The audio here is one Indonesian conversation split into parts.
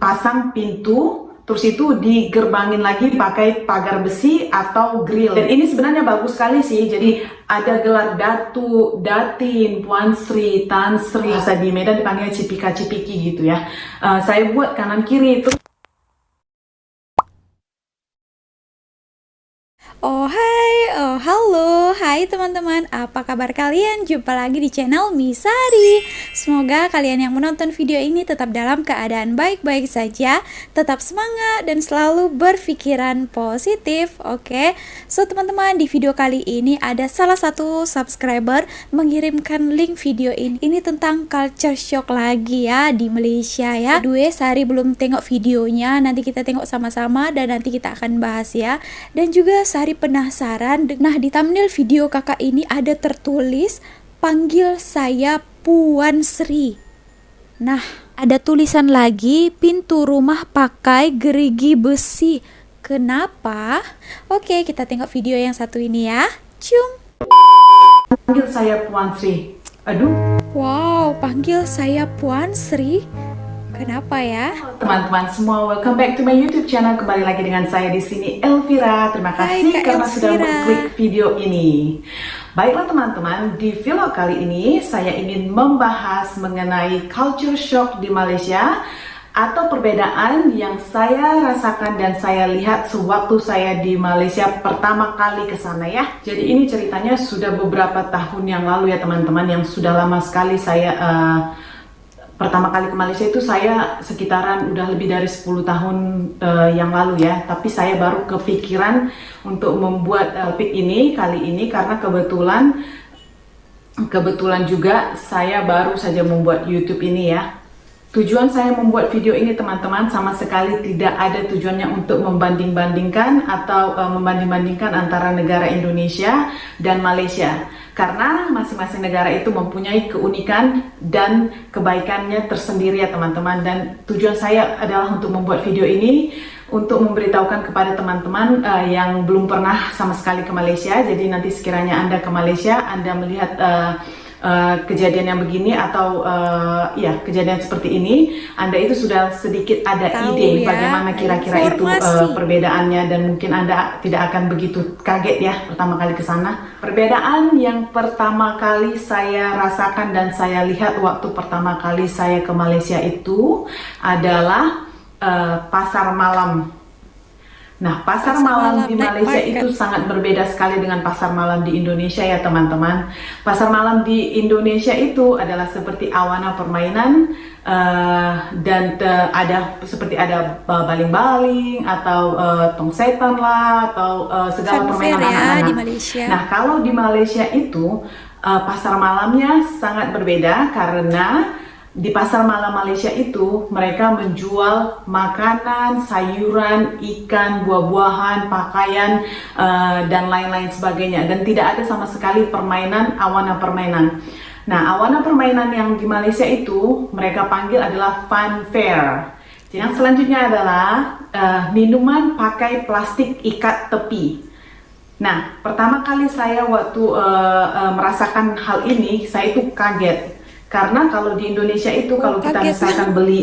pasang pintu, terus itu digerbangin lagi pakai pagar besi atau grill. Dan ini sebenarnya bagus sekali sih. Jadi ada gelar Datu, Datin, Puan Sri, Tan Sri. Bahasa di Medan dipanggil cipika-cipiki gitu ya. Saya buat kanan kiri itu. Halo, hai teman-teman, apa kabar kalian? Jumpa lagi di channel Misari. Semoga kalian yang menonton video ini tetap dalam keadaan baik-baik saja, tetap semangat dan selalu berpikiran positif, oke? So teman-teman, di video kali ini ada salah satu subscriber mengirimkan link video ini. Ini tentang culture shock lagi ya di Malaysia ya. Dua Sari belum tengok videonya, nanti kita tengok sama-sama dan nanti kita akan bahas ya. Dan juga Sari penasaran. Nah, di thumbnail video kakak ini ada tertulis panggil saya Puan Sri. Nah, ada tulisan lagi pintu rumah pakai gerigi besi. Kenapa? Oke, kita tengok video yang satu ini ya. Cium. Panggil saya Puan Sri. Aduh. Wow, panggil saya Puan Sri. Kenapa ya? Teman-teman semua, welcome back to my YouTube channel. Kembali lagi dengan saya di sini, Elvira. Terima kasih karena sudah mengklik video ini. Baiklah teman-teman, di vlog kali ini saya ingin membahas mengenai culture shock di Malaysia atau perbedaan yang saya rasakan dan saya lihat sewaktu saya di Malaysia pertama kali ke sana ya. Jadi ini ceritanya sudah beberapa tahun yang lalu ya teman-teman, yang sudah lama sekali saya pertama kali ke Malaysia itu saya sekitaran udah lebih dari 10 tahun yang lalu ya. Tapi saya baru kepikiran untuk membuat pic ini kali ini karena kebetulan juga saya baru saja membuat YouTube ini ya. Tujuan saya membuat video ini teman-teman sama sekali tidak ada tujuannya untuk membanding-bandingkan atau membanding-bandingkan antara negara Indonesia dan Malaysia. Karena masing-masing negara itu mempunyai keunikan dan kebaikannya tersendiri ya teman-teman. Dan tujuan saya adalah untuk membuat video ini untuk memberitahukan kepada teman-teman yang belum pernah sama sekali ke Malaysia. Jadi nanti sekiranya Anda ke Malaysia, Anda melihat kejadian yang begini atau ya kejadian seperti ini, Anda itu sudah sedikit ada ide ya, bagaimana kira-kira itu perbedaannya, dan mungkin Anda tidak akan begitu kaget ya pertama kali ke sana. Perbedaan yang pertama kali saya rasakan dan saya lihat waktu pertama kali saya ke Malaysia itu adalah pasar malam. Nah, pasar malam di Malaysia itu sangat berbeda sekali dengan pasar malam di Indonesia ya teman-teman. Pasar malam di Indonesia itu adalah seperti awana permainan dan seperti ada baling-baling atau tong setan lah atau segala permainan anak-anak. Di Malaysia. Nah, kalau di Malaysia itu pasar malamnya sangat berbeda karena di pasar malam Malaysia itu mereka menjual makanan, sayuran, ikan, buah-buahan, pakaian, dan lain-lain sebagainya. Dan tidak ada sama sekali permainan, awana permainan. Nah, awana permainan yang di Malaysia itu mereka panggil adalah fun fair. Yang selanjutnya adalah minuman pakai plastik ikat tepi. Nah, pertama kali saya waktu merasakan hal ini, saya itu kaget. Karena kalau di Indonesia itu kalau kita misalkan beli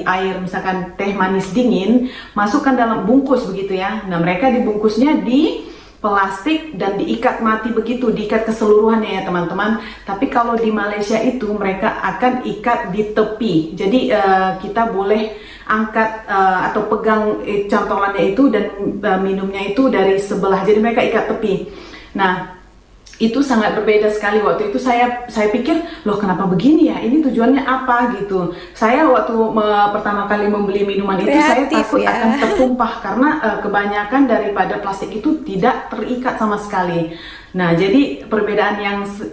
air, misalkan teh manis dingin, masukkan dalam bungkus begitu ya. Nah, mereka dibungkusnya di plastik dan diikat mati begitu, diikat keseluruhannya ya teman-teman. Tapi kalau di Malaysia itu mereka akan ikat di tepi. Jadi kita boleh angkat atau pegang cantolannya itu dan minumnya itu dari sebelah. Jadi mereka ikat tepi. Nah, itu sangat berbeda sekali. Waktu itu saya pikir, loh kenapa begini ya, ini tujuannya apa gitu. Saya waktu pertama kali membeli minuman itu saya takut ya akan tertumpah karena kebanyakan daripada plastik itu tidak terikat sama sekali. Nah, jadi perbedaan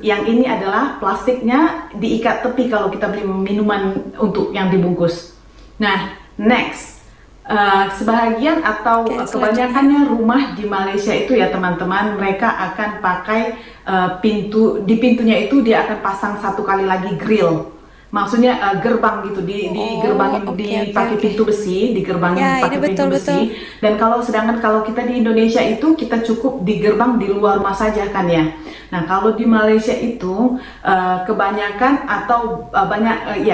yang ini adalah plastiknya diikat tepi kalau kita beli minuman untuk yang dibungkus. Nah, next, sebahagian atau kebanyakannya rumah di Malaysia itu ya teman-teman, mereka akan pakai di pintunya itu dia akan pasang satu kali lagi grill. maksudnya gerbang gitu, digerbangin, dipakai pintu besi, digerbangin Ya, ini pakai pintu besi. Dan sedangkan kalau kita di Indonesia itu kita cukup di gerbang di luar rumah saja kan ya. Nah kalau di Malaysia itu kebanyakan atau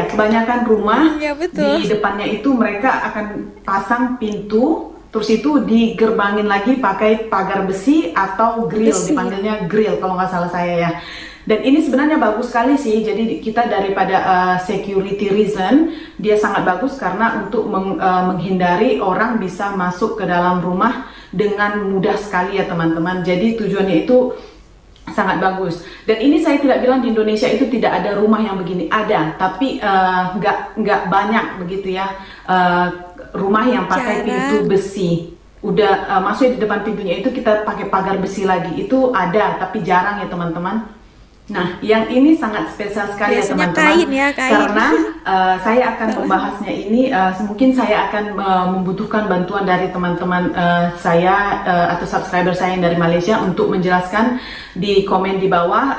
kebanyakan rumah Ya, betul. di depannya itu mereka akan pasang pintu, terus itu digerbangin lagi pakai pagar besi atau grill, dipanggilnya grill kalau nggak salah saya ya. Dan ini sebenarnya bagus sekali sih, jadi kita daripada security reason, dia sangat bagus karena untuk menghindari orang bisa masuk ke dalam rumah dengan mudah sekali ya teman-teman. Jadi tujuannya itu sangat bagus. Dan ini saya tidak bilang di Indonesia itu tidak ada rumah yang begini, ada, tapi nggak banyak begitu ya, rumah yang pakai pintu besi. Udah maksudnya di depan pintunya itu kita pakai pagar besi lagi, itu ada tapi jarang ya teman-teman. Nah, yang ini sangat spesial sekali ya teman-teman, karena saya akan membahasnya ini, mungkin saya akan membutuhkan bantuan dari teman-teman saya atau subscriber saya yang dari Malaysia untuk menjelaskan di komen di bawah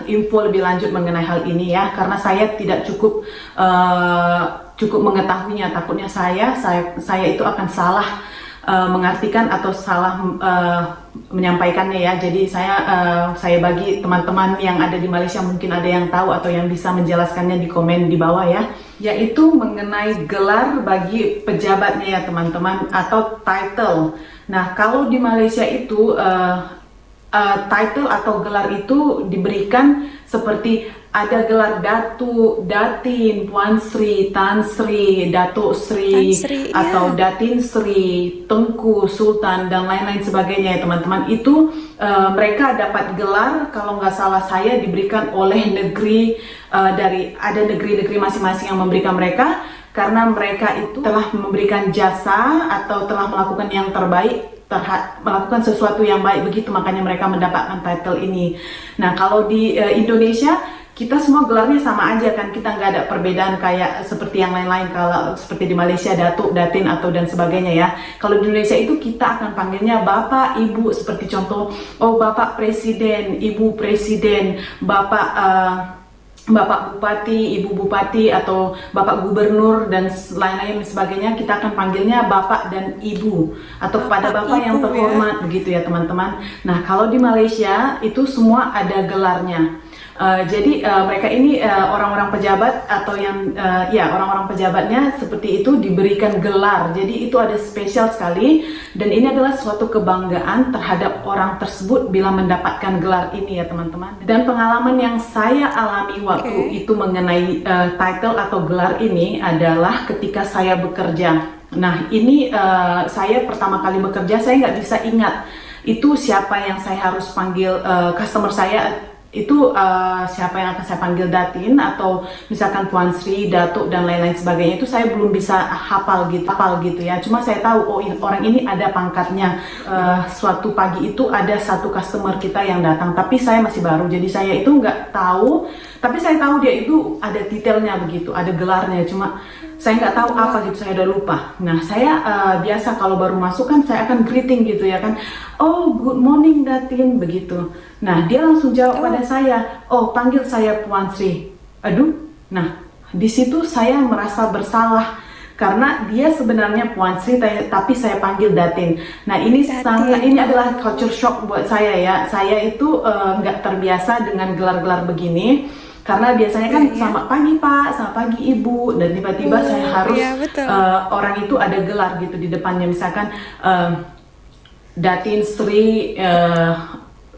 info lebih lanjut mengenai hal ini ya, karena saya tidak cukup mengetahuinya, takutnya saya itu akan salah mengartikan atau salah menyampaikannya ya. Jadi saya bagi teman-teman yang ada di Malaysia, mungkin ada yang tahu atau yang bisa menjelaskannya di komen di bawah ya, yaitu mengenai gelar bagi pejabatnya ya teman-teman, atau title. Nah kalau di Malaysia itu title atau gelar itu diberikan seperti ada gelar Datu, Datin, Puan Sri, Tan Sri, Datuk Sri, atau Datin Sri, Tengku, Sultan, dan lain-lain sebagainya ya teman-teman. Itu mereka dapat gelar, kalau nggak salah saya, diberikan oleh negeri, ada negeri-negeri masing-masing yang memberikan mereka, karena mereka itu telah memberikan jasa atau telah melakukan yang terbaik, melakukan sesuatu yang baik begitu, makanya mereka mendapatkan title ini. Nah kalau di Indonesia kita semua gelarnya sama aja kan, kita nggak ada perbedaan kayak seperti yang lain-lain. Kalau seperti di Malaysia Datuk, Datin, atau dan sebagainya ya. Kalau di Indonesia itu kita akan panggilnya Bapak, Ibu, seperti contoh, Bapak Presiden, Ibu Presiden, Bapak Bupati, Ibu Bupati, atau Bapak Gubernur, dan lain-lain sebagainya, kita akan panggilnya Bapak dan Ibu, atau kepada Bapak yang terhormat begitu ya teman-teman. Nah kalau di Malaysia itu semua ada gelarnya. Jadi mereka ini orang-orang pejabat atau yang orang-orang pejabatnya seperti itu diberikan gelar. Jadi itu ada spesial sekali, dan ini adalah suatu kebanggaan terhadap orang tersebut bila mendapatkan gelar ini ya teman-teman. Dan pengalaman yang saya alami waktu itu mengenai title atau gelar ini adalah ketika saya bekerja. Nah ini saya pertama kali bekerja, saya nggak bisa ingat itu siapa yang saya harus panggil customer saya. Itu siapa yang akan saya panggil Datin, atau misalkan Puan Sri, Datuk, dan lain-lain sebagainya, itu saya belum bisa hafal gitu ya. Cuma saya tahu orang ini ada pangkatnya. Suatu pagi itu ada satu customer kita yang datang, tapi saya masih baru, jadi saya itu nggak tahu, tapi saya tahu dia itu ada detailnya begitu, ada gelarnya, cuma saya nggak tahu apa gitu, saya udah lupa. Nah saya biasa kalau baru masuk kan saya akan greeting gitu ya kan, good morning Datin, begitu. Nah dia langsung jawab pada saya, panggil saya Puan Sri. Aduh, nah di situ saya merasa bersalah karena dia sebenarnya Puan Sri tapi saya panggil Datin. Nah ini ini adalah culture shock buat saya ya. Saya itu nggak terbiasa dengan gelar-gelar begini. Karena biasanya kan selamat pagi Pak, selamat pagi Ibu, dan tiba-tiba saya harus orang itu ada gelar gitu di depannya, misalkan Datin Sri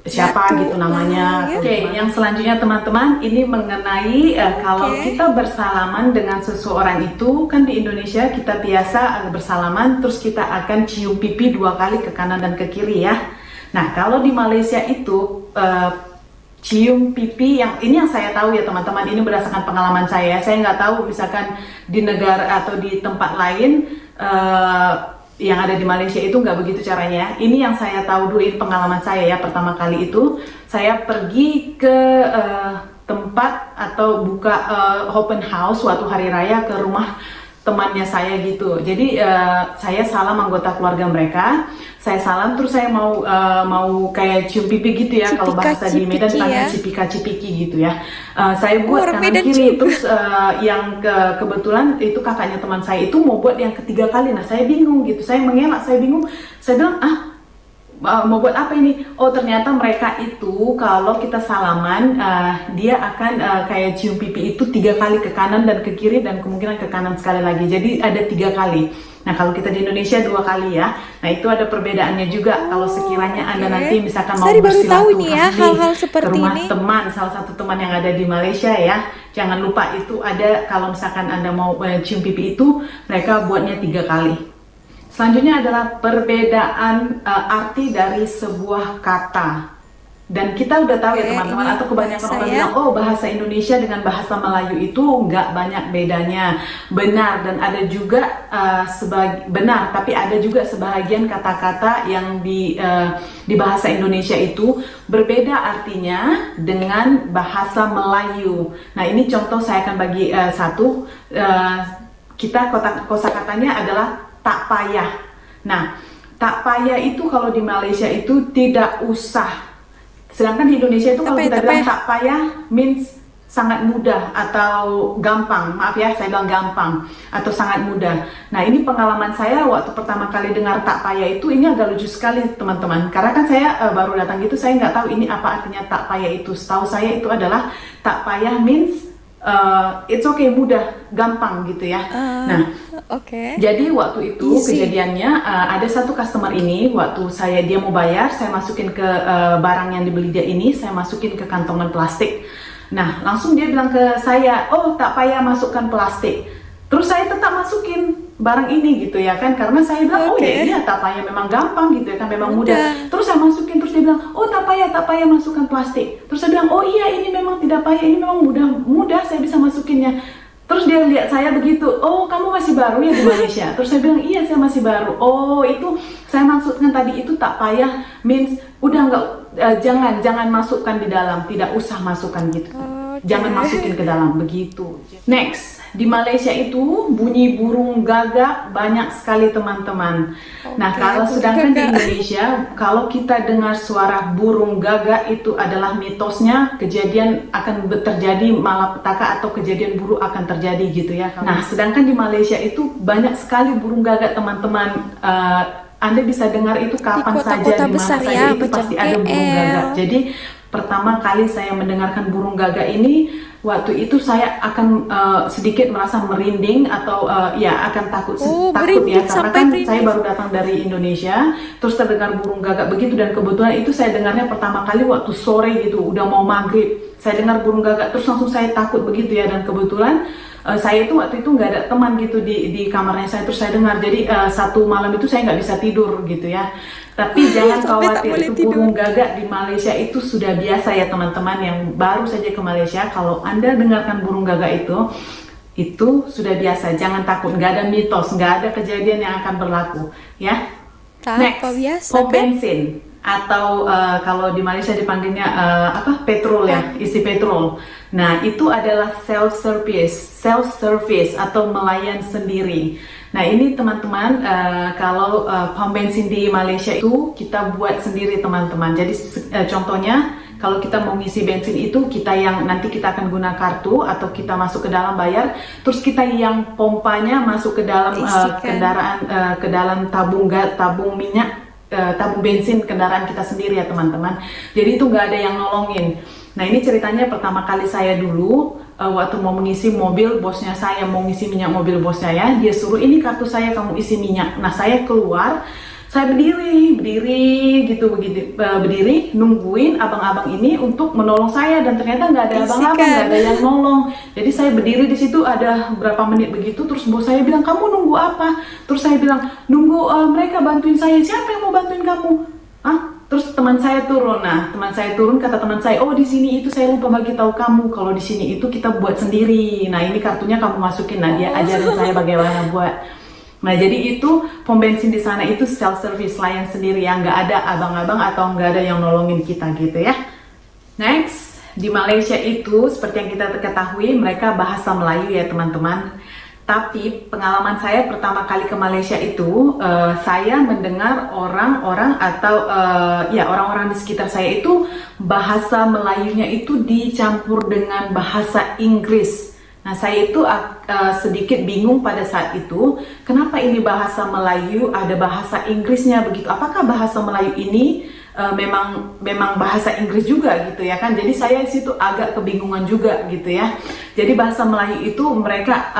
siapa gitu namanya. Oke, yang selanjutnya teman-teman, ini mengenai kalau kita bersalaman dengan seseorang itu, kan di Indonesia kita biasa bersalaman terus kita akan cium pipi 2 kali ke kanan dan ke kiri ya. Nah kalau di Malaysia itu cium pipi, yang saya tahu ya teman-teman, ini berdasarkan pengalaman saya nggak tahu misalkan di negara atau di tempat lain yang ada di Malaysia itu nggak begitu caranya. Ini yang saya tahu dulu, ini pengalaman saya ya. Pertama kali itu saya pergi ke tempat atau buka open house suatu hari raya ke rumah temannya saya gitu. Jadi saya salam anggota keluarga mereka, saya salam terus saya mau kayak cium pipi gitu ya, kalau bahasa di Medan dipanggil cipika-cipiki gitu ya. Saya buat kanan kiri, terus yang kebetulan itu kakaknya teman saya itu mau buat yang ketiga kali. Nah saya bingung gitu, saya mengelak, saya bingung, saya bilang mau buat apa ini? Oh ternyata mereka itu kalau kita salaman dia akan kayak cium pipi itu 3 kali ke kanan dan ke kiri dan kemungkinan ke kanan sekali lagi. Jadi ada 3 kali. Nah kalau kita di Indonesia 2 kali ya. Nah itu ada perbedaannya juga. Kalau sekiranya Anda nanti misalkan mau bersilaturahmi ke rumah teman, salah satu teman yang ada di Malaysia ya, jangan lupa itu ada, kalau misalkan Anda mau cium pipi itu mereka buatnya 3 kali. Selanjutnya adalah perbedaan arti dari sebuah kata. Dan kita udah tahu ya teman-teman, atau kebanyakan orang bilang, oh bahasa Indonesia dengan bahasa Melayu itu nggak banyak bedanya. Benar, dan ada juga benar, tapi ada juga sebahagian kata-kata yang di bahasa Indonesia itu berbeda artinya dengan bahasa Melayu. Nah ini contoh saya akan bagi satu. Kita kosakatanya adalah tak payah. Nah, tak payah itu kalau di Malaysia itu tidak usah. Sedangkan di Indonesia itu kalau kita bilang tak payah means sangat mudah atau gampang. Maaf ya, saya bilang gampang atau sangat mudah. Nah, ini pengalaman saya waktu pertama kali dengar tak payah itu, ini agak lucu sekali teman-teman. Karena kan saya baru datang gitu, saya nggak tahu ini apa artinya tak payah itu. Setahu saya itu adalah tak payah means it's okay, mudah, gampang gitu ya. Nah, jadi waktu itu kejadiannya ada satu customer ini, waktu dia mau bayar, saya masukin ke barang yang dibeli dia ini, saya masukin ke kantongan plastik. Nah, langsung dia bilang ke saya, oh tak payah masukkan plastik. Terus saya tetap masukin barang ini gitu ya kan, karena saya bilang, oh ya iya tak payah memang gampang gitu ya kan, memang mudah. Terus saya masukin, terus dia bilang, oh tak payah masukkan plastik. Terus saya bilang, oh iya ini memang tidak payah, ini memang mudah saya bisa masukinnya. Terus dia lihat saya begitu, oh kamu masih baru ya di Malaysia? Terus saya bilang, iya saya masih baru. Oh itu saya maksudkan tadi itu tak payah means udah nggak, jangan masukkan di dalam, tidak usah masukkan gitu. Jangan masukin ke dalam begitu. Next, di Malaysia itu bunyi burung gagak banyak sekali teman-teman. Nah kalau sedangkan di Indonesia, kalau kita dengar suara burung gagak itu adalah mitosnya kejadian akan terjadi malapetaka atau kejadian buruk akan terjadi gitu ya. Nah sedangkan di Malaysia itu banyak sekali burung gagak teman-teman. Anda bisa dengar itu kapan saja, di mana saja itu pasti ada burung gagak. Jadi pertama kali saya mendengarkan burung gagak ini, waktu itu saya akan sedikit merasa merinding atau ya akan takut ya, karena kan saya baru datang dari Indonesia, terus terdengar burung gagak begitu, dan kebetulan itu saya dengarnya pertama kali waktu sore gitu, udah mau maghrib, saya dengar burung gagak, terus langsung saya takut begitu ya, dan kebetulan saya itu waktu itu nggak ada teman gitu di kamarnya saya, terus saya dengar, jadi satu malam itu saya nggak bisa tidur gitu ya. Tapi jangan khawatir, itu burung gagak di Malaysia itu sudah biasa ya teman-teman yang baru saja ke Malaysia. Kalau Anda dengarkan burung gagak itu sudah biasa, jangan takut, nggak ada mitos, nggak ada kejadian yang akan berlaku ya. Next, pom bensin atau kalau di Malaysia dipanggilnya petrol ya, isi petrol. Nah itu adalah self service atau melayan sendiri. Nah ini teman-teman, kalau pom bensin di Malaysia itu kita buat sendiri teman-teman. Jadi contohnya kalau kita mau ngisi bensin itu, kita yang nanti kita akan guna kartu atau kita masuk ke dalam bayar, terus kita yang pompanya masuk ke dalam kendaraan, ke dalam tabung minyak, tabung bensin kendaraan kita sendiri ya teman-teman. Jadi itu nggak ada yang nolongin. Nah ini ceritanya pertama kali saya dulu waktu mau mengisi mobil bosnya saya, mau ngisi minyak mobil bos saya, dia suruh ini kartu saya kamu isi minyak. Nah saya keluar, saya berdiri gitu berdiri nungguin abang-abang ini untuk menolong saya, dan ternyata nggak ada abang-abang, nggak ada yang nolong. Jadi saya berdiri di situ ada berapa menit begitu, terus bos saya bilang kamu nunggu apa? Terus saya bilang nunggu mereka bantuin saya. Siapa yang mau bantuin kamu? Terus teman saya turun. Nah, teman saya turun, kata teman saya, oh di sini itu saya lupa bagi tahu kamu, kalau di sini itu kita buat sendiri. Nah, ini kartunya kamu masukin. Nah, dia ajarin saya bagaimana buat. Nah, jadi itu pom bensin di sana itu self service, layan sendiri ya, nggak ada abang-abang atau nggak ada yang nolongin kita gitu ya. Next, di Malaysia itu seperti yang kita ketahui mereka bahasa Melayu ya teman-teman. Tapi pengalaman saya pertama kali ke Malaysia itu, saya mendengar orang-orang atau ya orang-orang di sekitar saya itu bahasa Melayunya itu dicampur dengan bahasa Inggris. Nah, saya itu sedikit bingung pada saat itu, kenapa ini bahasa Melayu ada bahasa Inggrisnya begitu? Apakah bahasa Melayu ini memang bahasa Inggris juga gitu ya kan? Jadi saya situ agak kebingungan juga gitu ya. Jadi bahasa Melayu itu mereka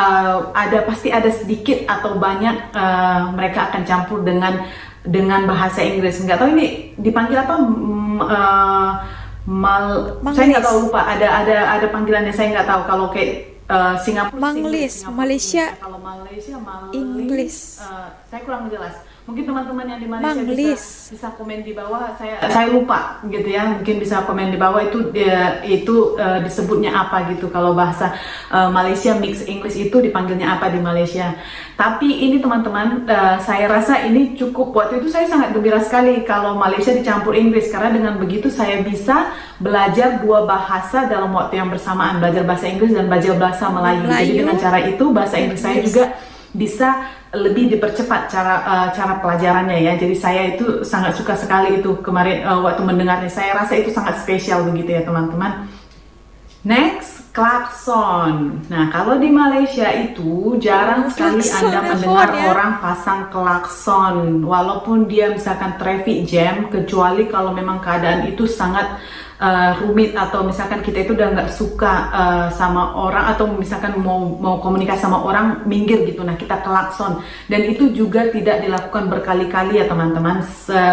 pasti ada sedikit atau banyak mereka akan campur dengan bahasa Inggris. Nggak tahu ini dipanggil apa? Saya nggak tahu, lupa. Ada panggilannya, saya nggak tahu. Kalau kayak Singapura, Manglis, Malaysia, kalau Malaysia, Inggris. Saya kurang jelas. Mungkin teman-teman yang di Malaysia Manglis. bisa komen di bawah. Saya lupa gitu ya. Mungkin bisa komen di bawah itu disebutnya apa gitu. Kalau bahasa Malaysia mix English itu dipanggilnya apa di Malaysia. Tapi ini teman-teman, saya rasa ini cukup. Waktu itu saya sangat gembira sekali kalau Malaysia dicampur Inggris, karena dengan begitu saya bisa belajar dua bahasa dalam waktu yang bersamaan, belajar bahasa Inggris dan belajar bahasa Melayu. Jadi dengan cara itu bahasa Inggris saya juga bisa lebih dipercepat cara pelajarannya ya. Jadi saya itu sangat suka sekali itu kemarin waktu mendengarnya. Saya rasa itu sangat spesial begitu ya teman-teman. Next, klakson. Nah, kalau di Malaysia itu jarang sekali Anda mendengar orang pasang klakson, walaupun dia misalkan traffic jam, kecuali kalau memang keadaan itu sangat rumit, atau misalkan kita itu udah nggak suka sama orang, atau misalkan mau komunikasi sama orang, minggir gitu, nah kita klakson. Dan itu juga tidak dilakukan berkali-kali ya teman-teman,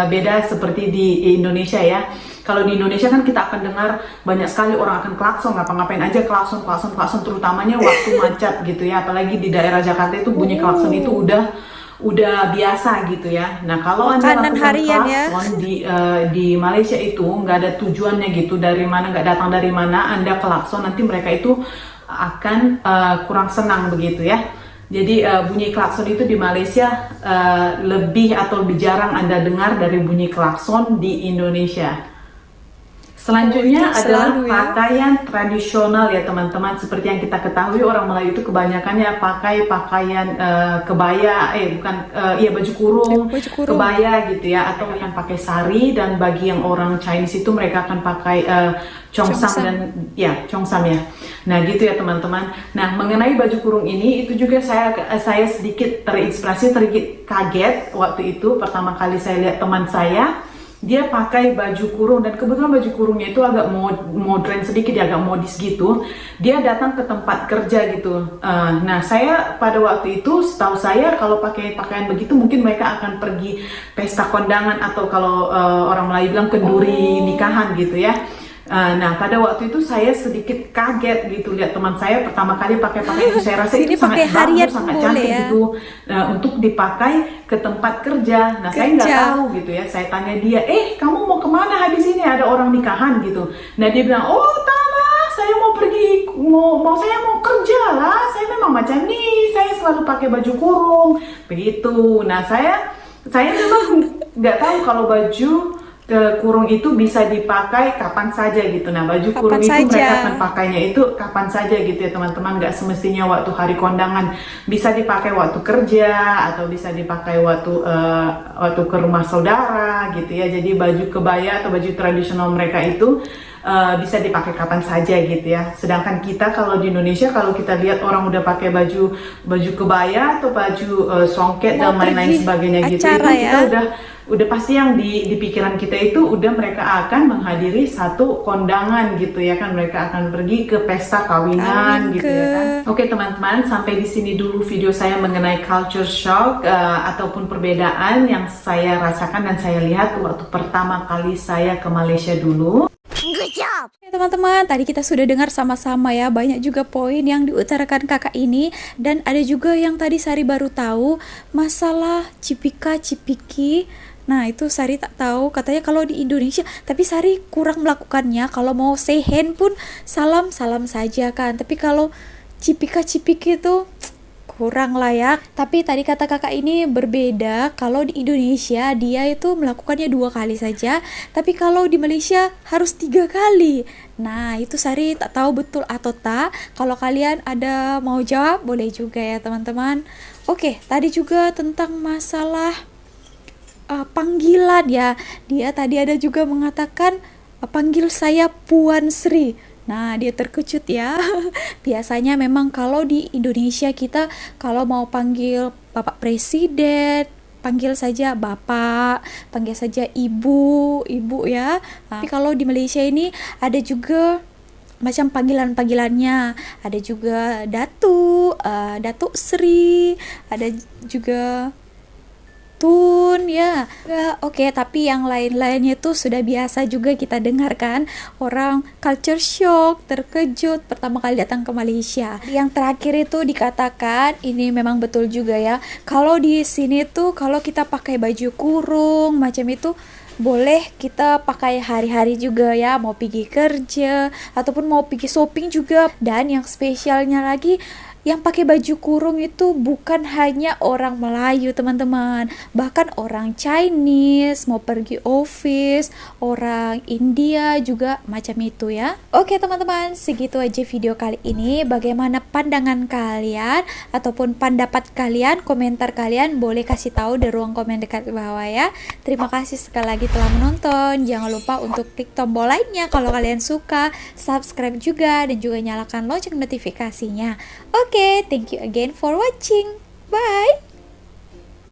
beda seperti di Indonesia ya. Kalau di Indonesia kan kita akan dengar banyak sekali orang akan klakson, ngapa-ngapain aja klakson, terutamanya waktu macet gitu ya, apalagi di daerah Jakarta itu bunyi klakson itu udah biasa gitu ya. Nah, kalau Anda lakukan klakson di Malaysia itu nggak ada tujuannya gitu, nggak datang dari mana Anda klakson, nanti mereka itu akan kurang senang begitu ya. Jadi bunyi klakson itu di Malaysia lebih jarang Anda dengar dari bunyi klakson di Indonesia. Selanjutnya adalah pakaian tradisional ya teman-teman. Seperti yang kita ketahui, orang Melayu itu kebanyakannya pakai pakaian kebaya, baju kurung, kebaya gitu ya, atau yang pakai sari. Dan bagi yang orang Chinese itu mereka akan pakai chongsam dan chongsam ya. Nah gitu ya teman-teman. Nah, mengenai baju kurung ini itu juga saya sedikit terinspirasi, sedikit kaget waktu itu pertama kali saya lihat teman saya dia pakai baju kurung, dan kebetulan baju kurungnya itu agak modern sedikit, dia agak modis gitu. Dia datang ke tempat kerja gitu. Nah, saya pada waktu itu, setahu saya kalau pakai pakaian begitu mungkin mereka akan pergi pesta kondangan, atau kalau orang Melayu bilang kenduri nikahan gitu ya. Nah, pada waktu itu saya sedikit kaget gitu lihat teman saya pertama kali pakai pakaian itu. Saya rasa itu sangat bagus, sangat cantik ya gitu, untuk dipakai ke tempat kerja. Nah, saya nggak tahu gitu ya. Saya tanya dia, kamu mau kemana habis ini, ada orang nikahan gitu. Nah, dia bilang, oh Tala, saya mau pergi, saya mau kerja lah. Saya memang macam nih, saya selalu pakai baju kurung begitu. Nah, saya memang nggak tahu kalau baju kurung itu bisa dipakai kapan saja gitu. Nah, baju kurung itu mereka akan pakainya itu kapan saja gitu ya teman-teman. Nggak semestinya waktu hari kondangan, bisa dipakai waktu kerja, atau bisa dipakai waktu ke rumah saudara gitu ya. Jadi baju kebaya atau baju tradisional mereka itu bisa dipakai kapan saja gitu ya. Sedangkan kita kalau di Indonesia, kalau kita lihat orang udah pakai baju kebaya atau baju songket dan lain-lain sebagainya gitu, itu kita udah pasti yang di pikiran kita itu udah mereka akan menghadiri satu kondangan gitu ya kan, mereka akan pergi ke pesta kawinan gitu ya kan. Oke teman-teman, sampai di sini dulu video saya mengenai culture shock ataupun perbedaan yang saya rasakan dan saya lihat waktu pertama kali saya ke Malaysia dulu. Good job. Ya, teman-teman, tadi kita sudah dengar sama-sama ya, banyak juga poin yang diutarakan kakak ini, dan ada juga yang tadi Sari baru tahu masalah cipika-cipiki. Nah, itu Sari tak tahu, katanya kalau di Indonesia, tapi Sari kurang melakukannya. Kalau mau say hand pun salam saja kan, tapi kalau cipika-cipiki itu kurang lah ya. Tapi tadi kata kakak ini berbeda. Kalau di Indonesia dia itu melakukannya 2 kali saja, tapi kalau di Malaysia harus 3 kali. Nah, itu Sari tak tahu betul atau tak. Kalau kalian ada mau jawab, boleh juga ya teman-teman. Oke, tadi juga tentang masalah panggilan ya. Dia tadi ada juga mengatakan panggil saya Puan Sri. Nah, dia terkejut ya. Biasanya memang kalau di Indonesia kita kalau mau panggil Bapak Presiden, panggil saja Bapak, panggil saja Ibu, Ibu ya. Tapi kalau di Malaysia ini ada juga macam panggilan-panggilannya. Ada juga Datuk Sri, ada juga Tun ya. Oke, tapi yang lain-lainnya tuh sudah biasa juga kita dengarkan. Orang culture shock, terkejut pertama kali datang ke Malaysia. Yang terakhir itu dikatakan ini memang betul juga ya. Kalau di sini tuh kalau kita pakai baju kurung macam itu boleh kita pakai hari-hari juga ya, mau pergi kerja ataupun mau pergi shopping juga. Dan yang spesialnya lagi, yang pakai baju kurung itu bukan hanya orang Melayu teman-teman, bahkan orang Chinese mau pergi office, orang India juga macam itu ya. Oke teman-teman, segitu aja video kali ini. Bagaimana pandangan kalian ataupun pendapat kalian, komentar kalian boleh kasih tahu di ruang komen dekat bawah ya. Terima kasih sekali lagi telah menonton. Jangan lupa untuk klik tombol like-nya kalau kalian suka, subscribe juga dan juga nyalakan lonceng notifikasinya. Oke, thank you again for watching. Bye.